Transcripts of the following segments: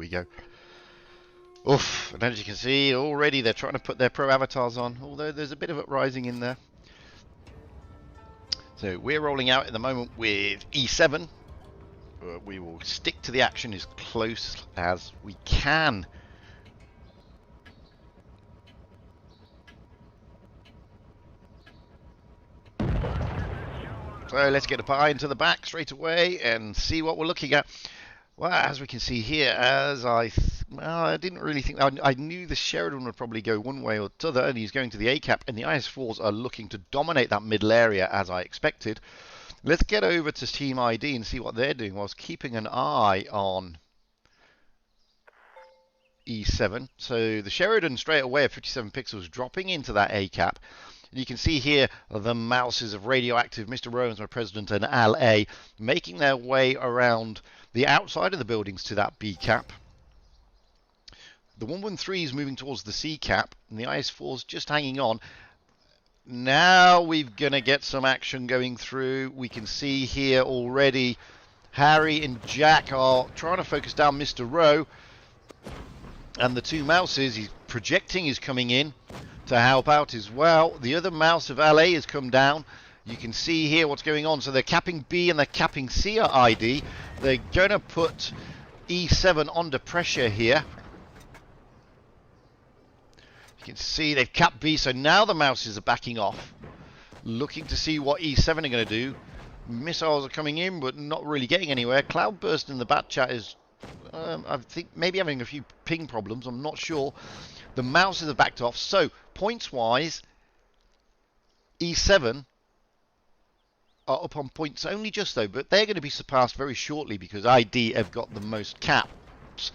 we go. Oof, and as you can see, already they're trying to put their pro avatars on, although there's a bit of uprising in there. So we're rolling out at the moment with E7. We will stick to the action as close as we can. So let's get a pie into the back straight away and see what we're looking at. Well, as we can see here, as I didn't really think, I knew the Sheridan would probably go one way or the other, and he's going to the A cap, and the IS4s are looking to dominate that middle area as I expected. Let's get over to Team ID and see what they're doing whilst keeping an eye on E7. So the Sheridan straight away at 57 pixels dropping into that A cap. You can see here the mouses of Radioactive, Mr. Rowans, my president, and LA making their way around the outside of the buildings to that B cap. The 113 is moving towards the C cap, and the IS4 is just hanging on. Now we're going to get some action going through. We can see here already Harry and Jack are trying to focus down Mr. Rowe. And the two mouses, he's projecting, is coming in to help out as well. The other mouse of LA has come down. You can see here what's going on. So they're capping B and they're capping C at ID. They're going to put E7 under pressure here. You can see they've capped B, so now the mouses are backing off, looking to see what E7 are going to do. Missiles are coming in, but not really getting anywhere. Cloudburst in the bat chat is, I think, maybe having a few ping problems. I'm not sure. The mouses are backed off. So, points-wise, E7 are up on points only just though, but they're going to be surpassed very shortly because ID have got the most caps.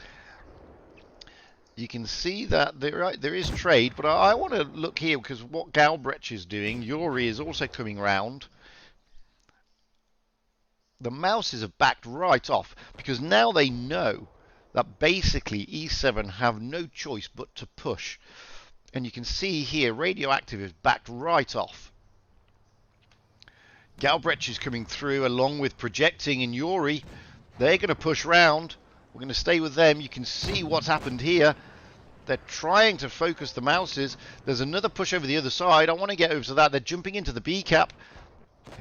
You can see that there is trade, but I want to look here because what Galbraith is doing, Yuri is also coming round. The mouses have backed right off because now they know that basically E7 have no choice but to push. And you can see here Radioactive is backed right off. Galbraith is coming through along with Projecting and Yuri. They're going to push round. We're going to stay with them. You can see what's happened here. They're trying to focus the mouses. There's another push over the other side. I want to get over to that. They're jumping into the B cap.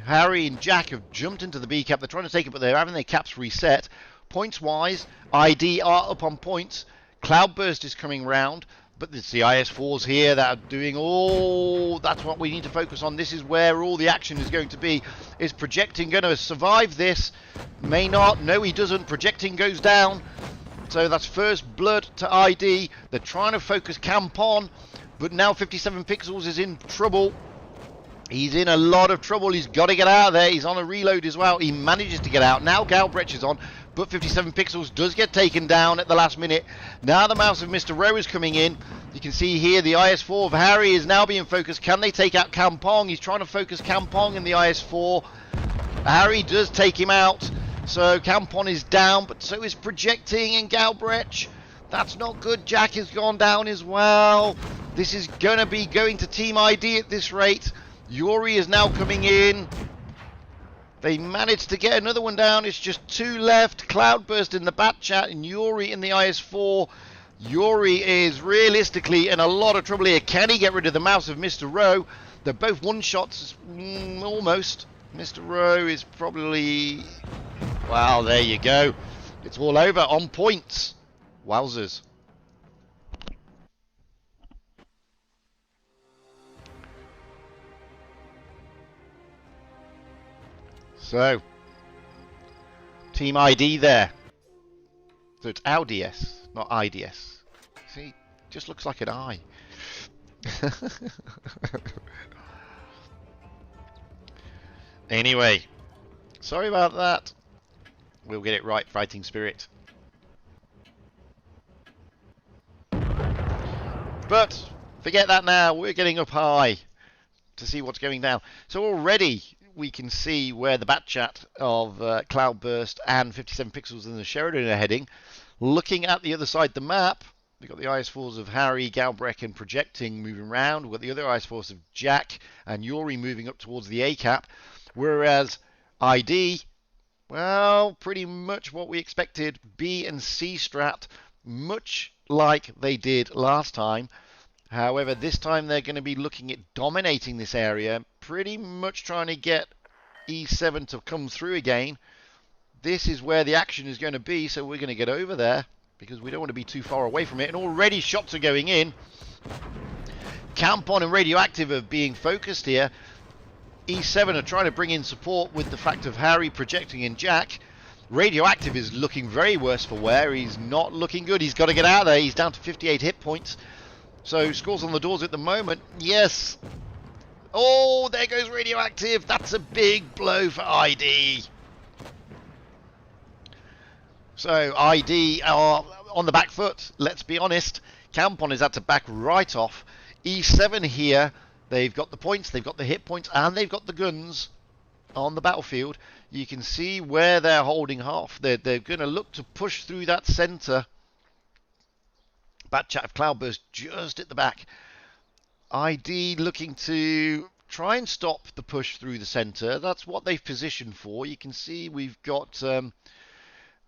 Harry and Jack have jumped into the B cap. They're trying to take it, but they're having their caps reset. Points-wise, ID are up on points. Cloudburst is coming round. But it's the IS4s here that are doing all... That's what we need to focus on. This is where all the action is going to be. Is Projecting going to survive this? May not. No, he doesn't. Projecting goes down. So that's first blood to ID. They're trying to focus Camp on. But now 57 pixels is in trouble. He's in a lot of trouble. He's got to get out of there. He's on a reload as well. He manages to get out. Now Galbraith is on. But 57 pixels does get taken down at the last minute. Now the mouse of Mr. Rowe is coming in. You can see here the IS4 of Harry is now being focused. Can they take out Kampong? He's trying to focus Kampong in the IS4. Harry does take him out. So Kampong is down, but so is Projecting and Galbraith. That's not good. Jack has gone down as well. This is going to be going to Team ID at this rate. Yuri is now coming in. They managed to get another one down. It's just two left. Cloudburst in the bat chat and Yuri in the IS4. Yuri is realistically in a lot of trouble here. Can he get rid of the mouse of Mr. Rowe? They're both one-shots, almost. Mr. Rowe is probably... Well, there you go. It's all over on points. Wowzers. So, Team ID there. So it's LDS, not IDS. See, just looks like an I. Anyway, sorry about that. We'll get it right, Fighting Spirit. But forget that now. We're getting up high to see what's going down. So already we can see where the bat chat of Cloudburst and 57 pixels in the Sheridan are heading. Looking at the other side of the map, we've got the IS4s of Harry, Galbraith and Projecting moving around. We've got the other IS4s of Jack and Yuri moving up towards the A cap. Whereas ID, well, pretty much what we expected. B and C strat much like they did last time. However, this time they're going to be looking at dominating this area, pretty much trying to get E7 to come through again. This is where the action is going to be, so we're going to get over there because we don't want to be too far away from it. And already shots are going in. Campon and Radioactive are being focused here. E7 are trying to bring in support with the fact of Harry projecting in Jack. Radioactive is looking very worse for wear. He's not looking good. He's got to get out of there. He's down to 58 hit points. So scores on the doors at the moment. Yes. Oh, there goes Radioactive. That's a big blow for ID. So ID are on the back foot, let's be honest. Campon has had to back right off. E7 here, they've got the points, they've got the hit points, and they've got the guns on the battlefield. You can see where they're holding half. They're going to look to push through that centre. Batchat of Cloudburst just at the back. ID looking to try and stop the push through the centre. That's what they've positioned for. You can see we've got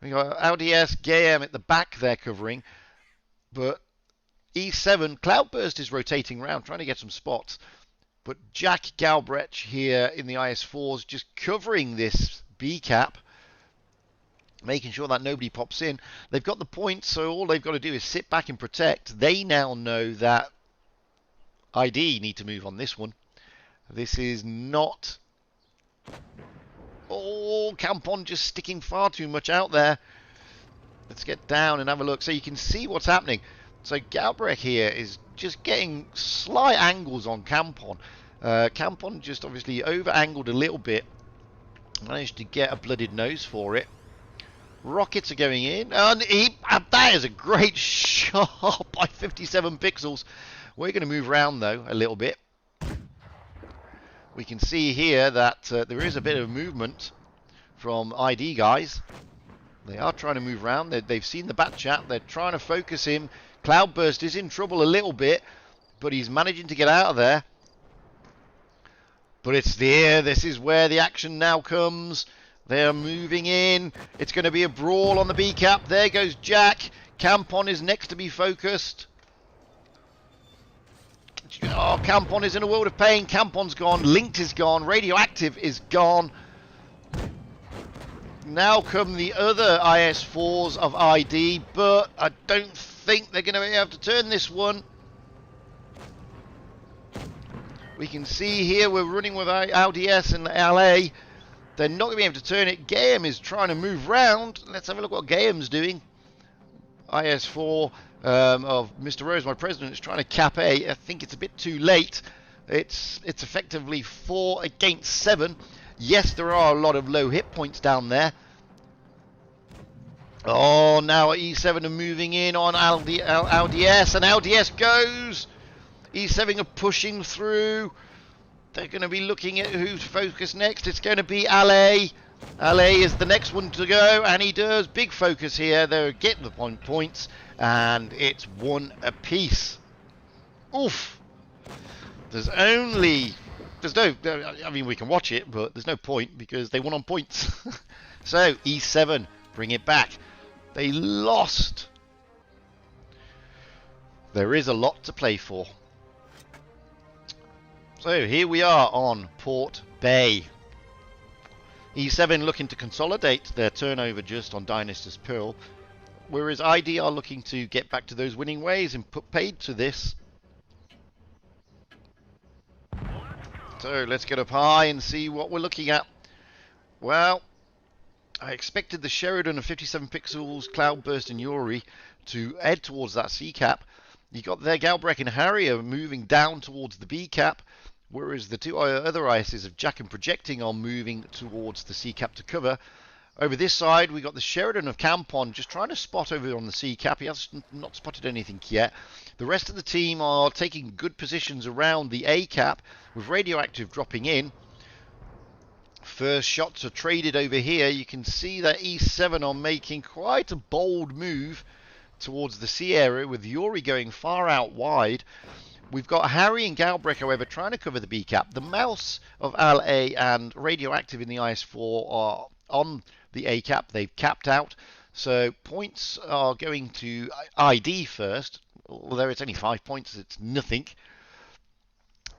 LDS, Gayam at the back there covering, but E7, Cloudburst is rotating around, trying to get some spots, but Jack Galbraith here in the IS4s just covering this B cap, making sure that nobody pops in. They've got the points, so all they've got to do is sit back and protect. They now know that ID need to move on this one. This is not... Oh, Campon just sticking far too much out there. Let's get down and have a look. So you can see what's happening. So Galbraith here is just getting slight angles on Campon. Campon just obviously over-angled a little bit. Managed to get a blooded nose for it. Rockets are going in. And that is a great shot by 57 pixels. We're going to move around, though, a little bit. We can see here that there is a bit of movement from ID guys. They are trying to move around. They've seen the Batchat. They're trying to focus him. Cloudburst is in trouble a little bit, but he's managing to get out of there. But it's there. This is where the action now comes. They're moving in. It's going to be a brawl on the B cap. There goes Jack. Campon is next to be focused. Oh, Campon is in a world of pain. Campon's gone. Linked is gone. Radioactive is gone. Now come the other IS4s of ID, but I don't think they're going to be able to turn this one. We can see here we're running with LDS and LA. They're not going to be able to turn it. Gayam is trying to move round. Let's have a look what Gayam's doing. IS4 of Mr. Rose, my president, is trying to cap A. I think it's a bit too late. It's effectively 4 against 7. Yes, there are a lot of low hit points down there. Oh, now E7 are moving in on LDS, and LDS goes. E7 are pushing through. They're going to be looking at who to focus next. It's going to be LA. LA is the next one to go, and he does. Big focus here. They're getting the points, and it's 1 apiece. Oof. There's no, I mean, we can watch it, but there's no point because they won on points. So, E7, bring it back. They lost. There is a lot to play for. So, here we are on Port Bay. E7 looking to consolidate their turnover just on Dynastus Pearl, whereas ID are looking to get back to those winning ways and put paid to this. So let's get up high and see what we're looking at. Well, I expected the Sheridan of 57 pixels, Cloudburst and Yuri to head towards that C cap. You got there Galbraith and Harry are moving down towards the B cap, whereas the two other ISs of Jack and Projecting are moving towards the C cap to cover. Over this side, we got the Sheridan of Campon just trying to spot over on the C cap. He has not spotted anything yet. The rest of the team are taking good positions around the A cap, with Radioactive dropping in. First shots are traded over here. You can see that E7 are making quite a bold move towards the C area, with Yuri going far out wide. We've got Harry and Galbraith, however, trying to cover the B cap. The mouse of LA and Radioactive in the IS4 are on the A cap. They've capped out. So points are going to ID first. Although it's only 5 points, it's nothing.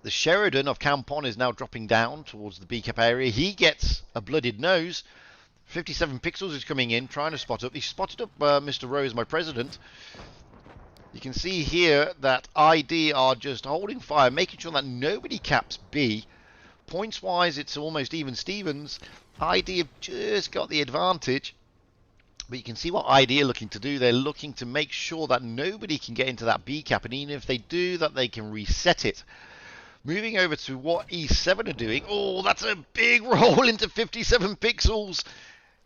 The Sheridan of Campon is now dropping down towards the B cap area. He gets a blooded nose. 57 Pixels is coming in, trying to spot up. He spotted up Mr. Rose, my president. You can see here that ID are just holding fire, making sure that nobody caps B. Points-wise, it's almost even Stevens. ID have just got the advantage. But you can see what ID are looking to do. They're looking to make sure that nobody can get into that B cap. And even if they do, that they can reset it. Moving over to what E7 are doing. Oh, that's a big roll into 57 Pixels.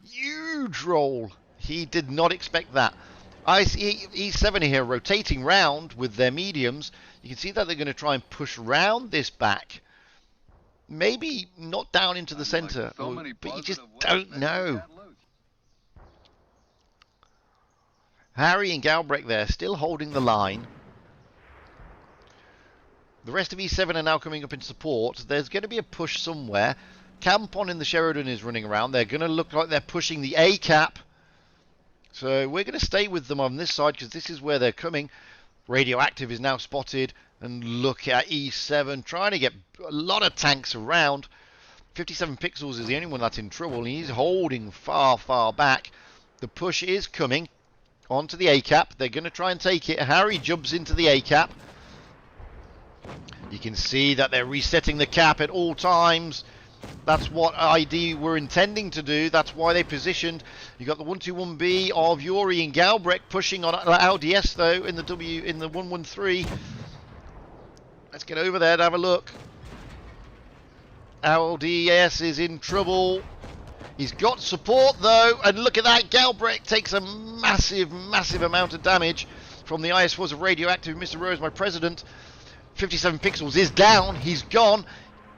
Huge roll. He did not expect that. I see E7 here rotating round with their mediums. You can see that they're going to try and push round this back. Maybe not down into the center, but you just don't know. Harry and Galbraith there still holding the line. The rest of E7 are now coming up in support. There's going to be a push somewhere. Campon in the Sheridan is running around. They're going to look like they're pushing the A cap. So we're going to stay with them on this side because this is where they're coming. Radioactive is now spotted. And look at E7 trying to get a lot of tanks around. 57 Pixels is the only one that's in trouble. And he's holding far, far back. The push is coming onto the A cap. They're going to try and take it. Harry jumps into the A cap. You can see that they're resetting the cap at all times. That's what ID were intending to do. That's why they positioned. You got the 121B of Yuri and Galbraith pushing on LDS though in the 113. Let's get over there to have a look. LDS is in trouble. He's got support though, and look at that. Galbraith takes a massive, massive amount of damage from the IS-4s of Radioactive. Mr. Rose, my president. 57 Pixels is down. He's gone.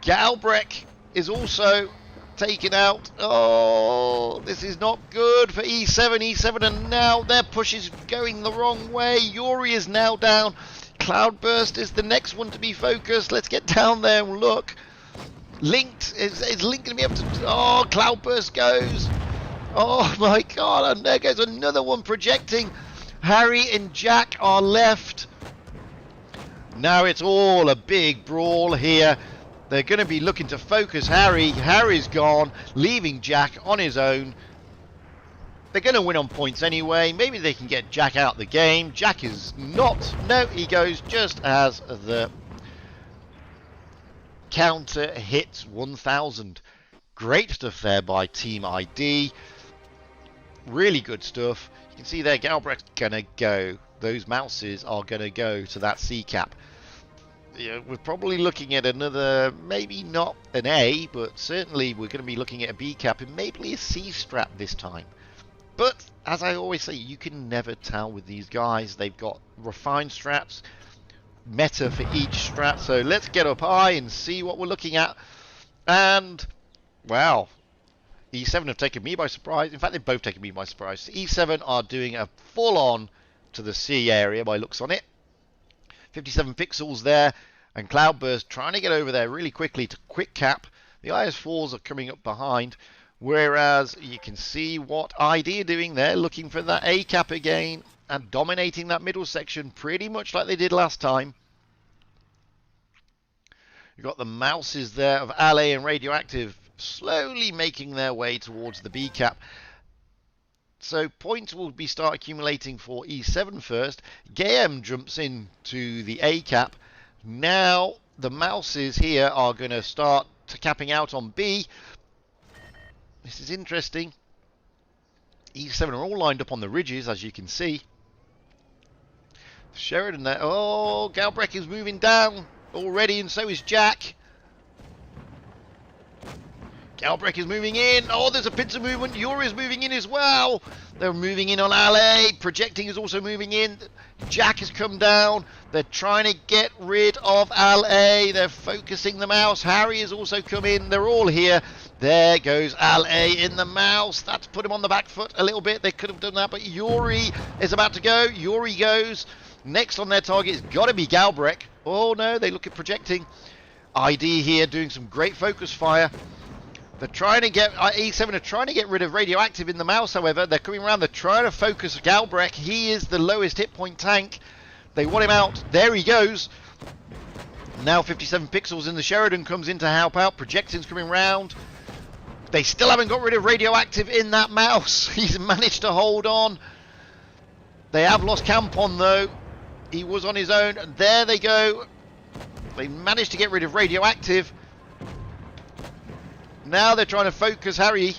Galbraith is also taken out. Oh, this is not good for E7. E7 and now their push is going the wrong way. Yuri is now down. Cloudburst is the next one to be focused. Let's get down there and look. Linked is Link going to be able to... Oh, Cloudburst goes. Oh my god, and there goes another one projecting. Harry and Jack are left. Now it's all a big brawl here. They're going to be looking to focus Harry. Harry's gone, leaving Jack on his own. They're going to win on points anyway. Maybe they can get Jack out the game. Jack is not. No, he goes just as the counter hits 1000. Great stuff there by Team ID. Really good stuff. You can see there Galbraith's going to go. Those mouses are going to go to that C cap. Yeah, we're probably looking at another, maybe not an A, but certainly we're going to be looking at a B cap and maybe a C strap this time. But as I always say, you can never tell with these guys. They've got refined straps, meta for each strap. So let's get up high and see what we're looking at. And wow, E7 have taken me by surprise. In fact, they've both taken me by surprise. E7 are doing a full-on to the C area by looks on it. 57 Pixels there, and Cloudburst trying to get over there really quickly to quick cap. The IS-4s are coming up behind, whereas you can see what ID are doing there, looking for that A cap again and dominating that middle section pretty much like they did last time. You've got the mouses there of Ale and Radioactive slowly making their way towards the B cap. So points will start accumulating for E7 first. Gayem jumps in to the A cap. Now the mouses here are going to start capping out on B. This is interesting. E7 are all lined up on the ridges, as you can see. Sheridan there. Oh, Galbraith is moving down already, and so is Jack. Galbraith is moving in. Oh, there's a pincer movement. Yuri is moving in as well. They're moving in on Ale. Projecting is also moving in. Jack has come down. They're trying to get rid of Ale. They're focusing the mouse. Harry has also come in. They're all here. There goes Ale in the mouse. That's put him on the back foot a little bit. They could have done that, but Yuri is about to go. Yuri goes. Next on their target has got to be Galbraith. Oh, no, they look at projecting. ID here doing some great focus fire. They're trying to get E7 are trying to get rid of radioactive in the mouse. However, they're coming around. They're trying to focus Galbraith. He is the lowest hit point tank. They want him out. There he goes. Now 57 pixels, and the Sheridan comes in to help out. Projecting's coming round. They still haven't got rid of radioactive in that mouse. He's managed to hold on. They have lost Campon though. He was on his own. And there they go. They managed to get rid of radioactive. Now they're trying to focus Harry.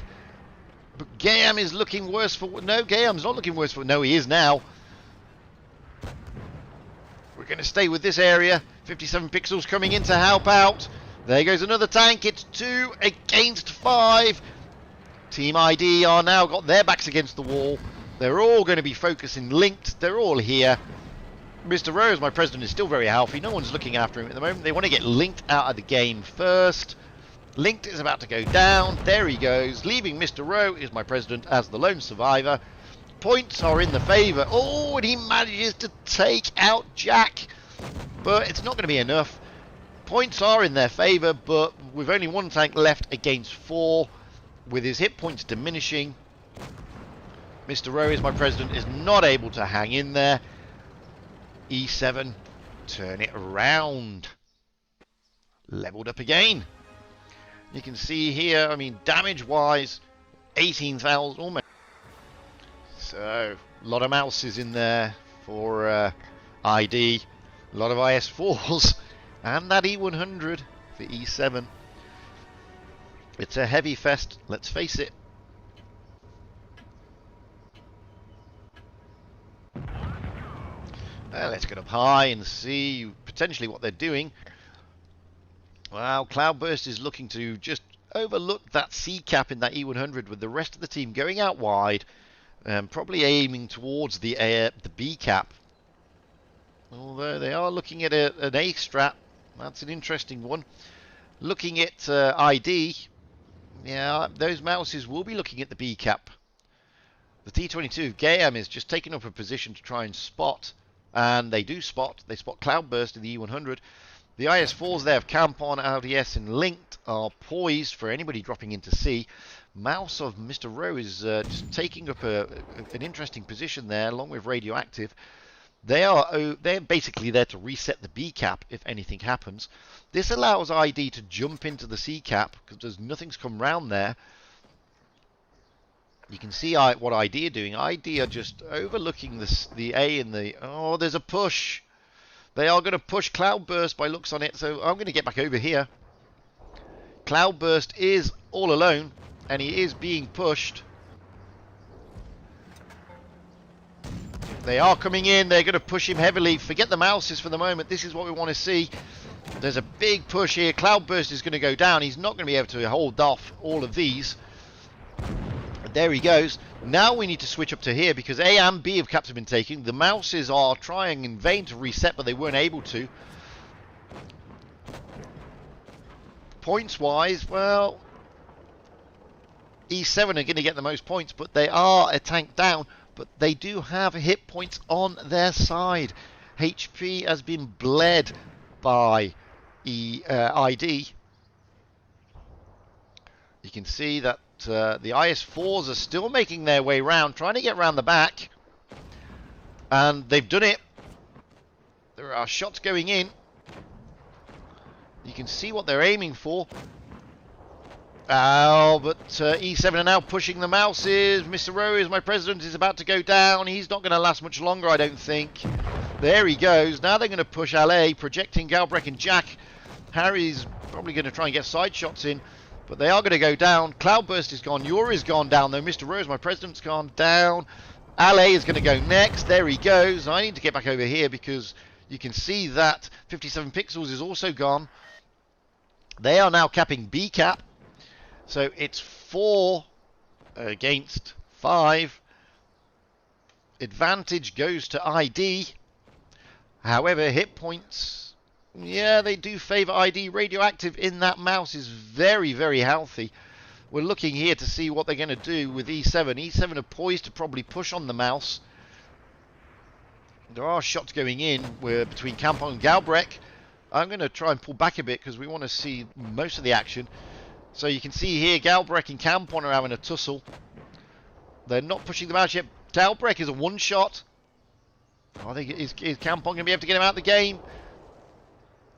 But Gayam is looking worse for... No, Gayam's not looking worse for... No, he is now. We're going to stay with this area. 57 pixels coming in to help out. There goes another tank. It's 2 against 5. Team ID are now got their backs against the wall. They're all going to be focusing linked. They're all here. Mr. Rose, my president, is still very healthy. No one's looking after him at the moment. They want to get linked out of the game first. Linked is about to go down. There he goes. Leaving Mr. Rowe is my president as the lone survivor. Points are in the favour. Oh, and he manages to take out Jack. But it's not going to be enough. Points are in their favour, but with only 1 tank left against 4, with his hit points diminishing, Mr. Rowe is my president is not able to hang in there. E7, turn it around. Leveled up again. You can see here, I mean, damage-wise, 18,000 almost. So, a lot of mouses in there for ID. A lot of IS4s. And that E100 for E7. It's a heavy fest, let's face it. Let's get up high and see potentially what they're doing. Well, Cloudburst is looking to just overlook that C cap in that E100 with the rest of the team going out wide, probably aiming towards the B cap. Although they are looking at an A strat, that's an interesting one. Looking at ID, yeah, those mouses will be looking at the B cap. The T22 Gayam is just taking up a position to try and spot, and they do spot. They spot Cloudburst in the E100. The IS4s there of Campon, LDS and Linked are poised for anybody dropping into C. Mouse of Mr. Rowe is just taking up an interesting position there along with Radioactive. They're basically there to reset the B cap if anything happens. This allows ID to jump into the C cap because nothing's come round there. You can see what ID are doing. ID are just overlooking the A and the... Oh, there's a push. They are going to push Cloudburst by looks on it, so I'm going to get back over here. Cloudburst is all alone, and he is being pushed. They are coming in. They're going to push him heavily. Forget the mouses for the moment. This is what we want to see. There's a big push here. Cloudburst is going to go down. He's not going to be able to hold off all of these. But there he goes. Now we need to switch up to here because A and B have captain been taken. The mouses are trying in vain to reset, but they weren't able to. Points-wise, well, E7 are going to get the most points, but they are a tank down. But they do have hit points on their side. HP has been bled by ID. You can see that the IS4s are still making their way round, trying to get round the back. And they've done it. There are shots going in. You can see what they're aiming for. But E7 are now pushing the mouses. Mr. Rowe, my president, is about to go down. He's not going to last much longer, I don't think. There he goes. Now they're going to push LA, projecting Galbraith and Jack. Harry's probably going to try and get side shots in, but they are going to go down. Cloudburst is gone. Yuri's gone down, though. Mr. Rowe, my president's gone down. LA is going to go next. There he goes. I need to get back over here because you can see that 57 pixels is also gone. They are now capping B cap. So it's 4 against 5. Advantage goes to ID. However, hit points, yeah, they do favour ID. Radioactive in that mouse is very, very healthy. We're looking here to see what they're going to do with E7. E7 are poised to probably push on the mouse. There are shots going in between Campon and Galbraith. I'm going to try and pull back a bit because we want to see most of the action. So you can see here, Galbraith and Campon are having a tussle. They're not pushing them out yet. Galbraith is a one-shot. I think is Campon going to be able to get him out of the game?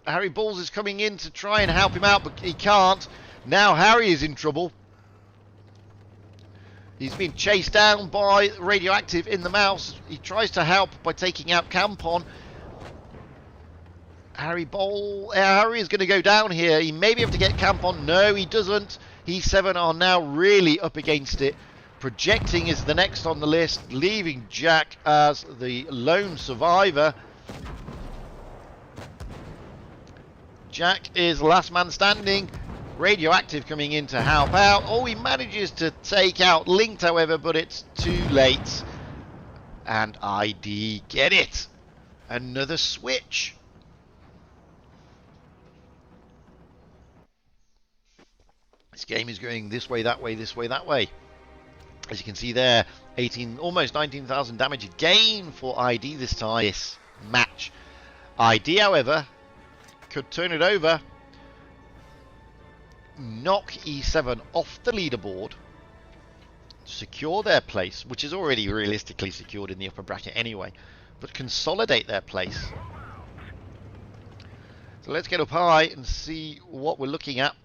Harry Balls is coming in to try and help him out, but he can't. Now Harry is in trouble. He's being chased down by Radioactive in the mouse. He tries to help by taking out Campon. Harry is going to go down here. He may be able to get Campon. No, he doesn't. E7 are now really up against it. Projecting is the next on the list, leaving Jack as the lone survivor. Jack is last man standing. Radioactive coming in to help out. Oh, he manages to take out Linked, however, but it's too late. And ID get it. Another switch. This game is going this way, that way, this way, that way. As you can see there, almost 19,000 damage again for ID this time. This match. ID, however, could turn it over. Knock E7 off the leaderboard. Secure their place, which is already realistically secured in the upper bracket anyway. But consolidate their place. So let's get up high and see what we're looking at.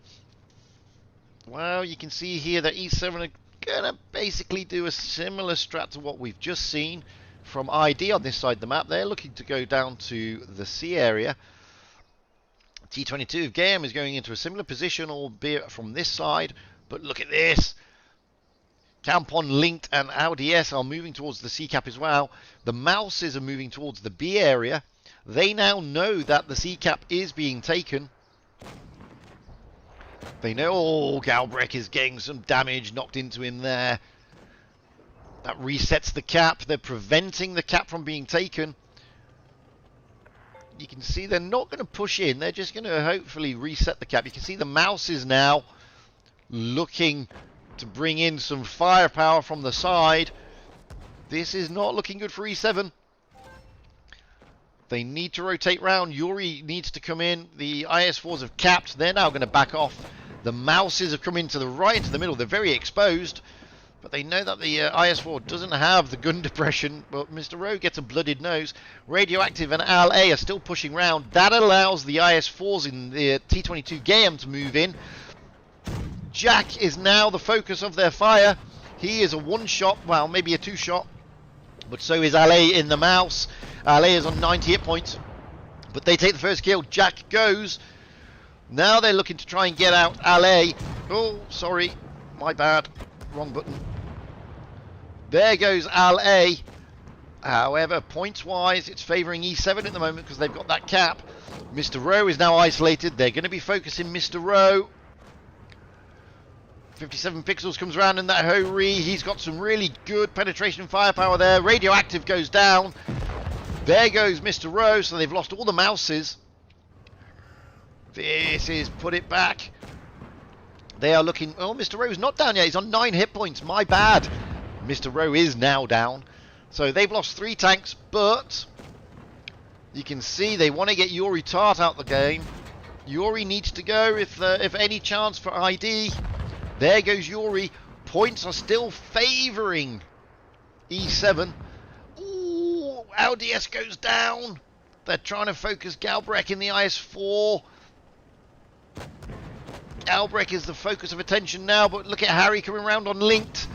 Well, you can see here that E7 are going to basically do a similar strat to what we've just seen from ID on this side of the map. They're looking to go down to the C area. T22 of Game is going into a similar position, albeit from this side. But look at this. Campon, Linked, and LDS are moving towards the C cap as well. The Mouses are moving towards the B area. They now know that the C cap is being taken. They know, oh, Galbraith is getting some damage knocked into him there. That resets the cap. They're preventing the cap from being taken. You can see they're not going to push in. They're just going to hopefully reset the cap. You can see the Mouse is now looking to bring in some firepower from the side. This is not looking good for E7. They need to rotate round. Yuri needs to come in. The IS4s have capped. They're now going to back off. The Mouses have come into the right, into the middle. They're very exposed. But they know that the IS4 doesn't have the gun depression. But Mr. Rowe gets a blooded nose. Radioactive and LA are still pushing round. That allows the IS4s in the T22 game to move in. Jack is now the focus of their fire. He is a one-shot, well, maybe a two-shot. But so is LA in the mouse. LA is on 90 hit points. But they take the first kill. Jack goes. Now they're looking to try and get out LA. Oh, sorry. My bad. Wrong button. There goes LA. However, points-wise, it's favouring E7 at the moment because they've got that cap. Mr. Rowe is now isolated. They're going to be focusing Mr. Rowe. 57 pixels comes around in that Ho-Ri. He's got some really good penetration firepower there. Radioactive goes down. There goes Mr. Rowe. So they've lost all the Mouses. This is put it back. They are looking... Oh, Mr. Rowe's not down yet. He's on 9 hit points. My bad. Mr. Rowe is now down. So they've lost 3 tanks, but you can see they want to get Yuri Tart out the game. Yuri needs to go if any chance for ID. There goes Yuri. Points are still favouring E7. Ooh, LDS goes down. They're trying to focus Galbraith in the IS4. Galbraith is the focus of attention now, but look at Harry coming around on Linked.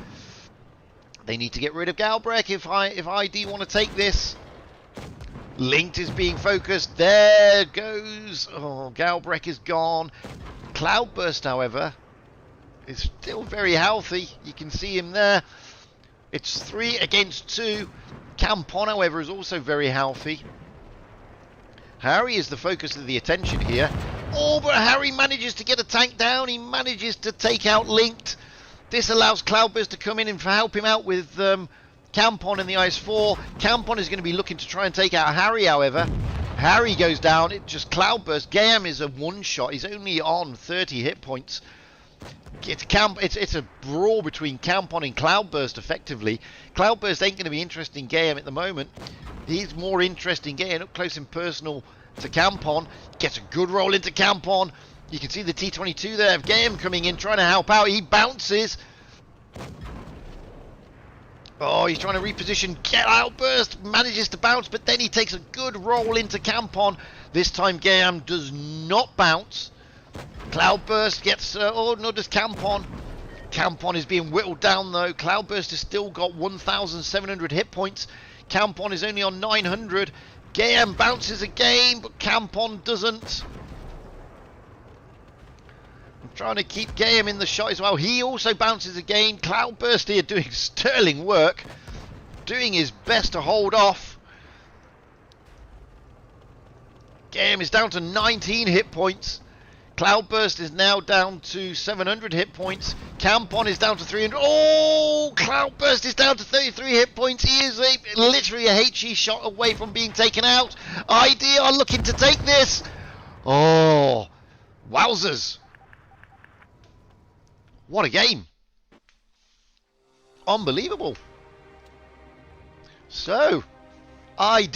They need to get rid of Galbraith if ID want to take this. Linked is being focused. There goes. Oh, Galbraith is gone. Cloudburst, however, is still very healthy. You can see him there. It's 3 against 2. Campon, however, is also very healthy. Harry is the focus of the attention here. Oh, but Harry manages to get a tank down. He manages to take out Linked. This allows Cloudburst to come in and help him out with Campon in the IS4. Campon is going to be looking to try and take out Harry, however. Harry goes down. It just Cloudburst. Gam is a one-shot. He's only on 30 hit points. It's a brawl between Campon and Cloudburst, effectively. Cloudburst ain't going to be interested in Gam at the moment. He's more interested in getting up close and personal to Campon. Gets a good roll into Campon. You can see the T22 there of Game coming in, trying to help out. He bounces. Oh, he's trying to reposition. Cloudburst manages to bounce, but then he takes a good roll into Campon. This time Gayam does not bounce. Cloudburst gets... oh, no, does Campon. Campon is being whittled down, though. Cloudburst has still got 1,700 hit points. Campon is only on 900. Gayam bounces again, but Campon doesn't. I'm trying to keep Gayam in the shot as well. He also bounces again. Cloudburst here doing sterling work. Doing his best to hold off. Gayam is down to 19 hit points. Cloudburst is now down to 700 hit points. Campon is down to 300. Oh, Cloudburst is down to 33 hit points. He is literally a HE shot away from being taken out. ID are looking to take this. Oh, wowzers. What a game. Unbelievable. So, ID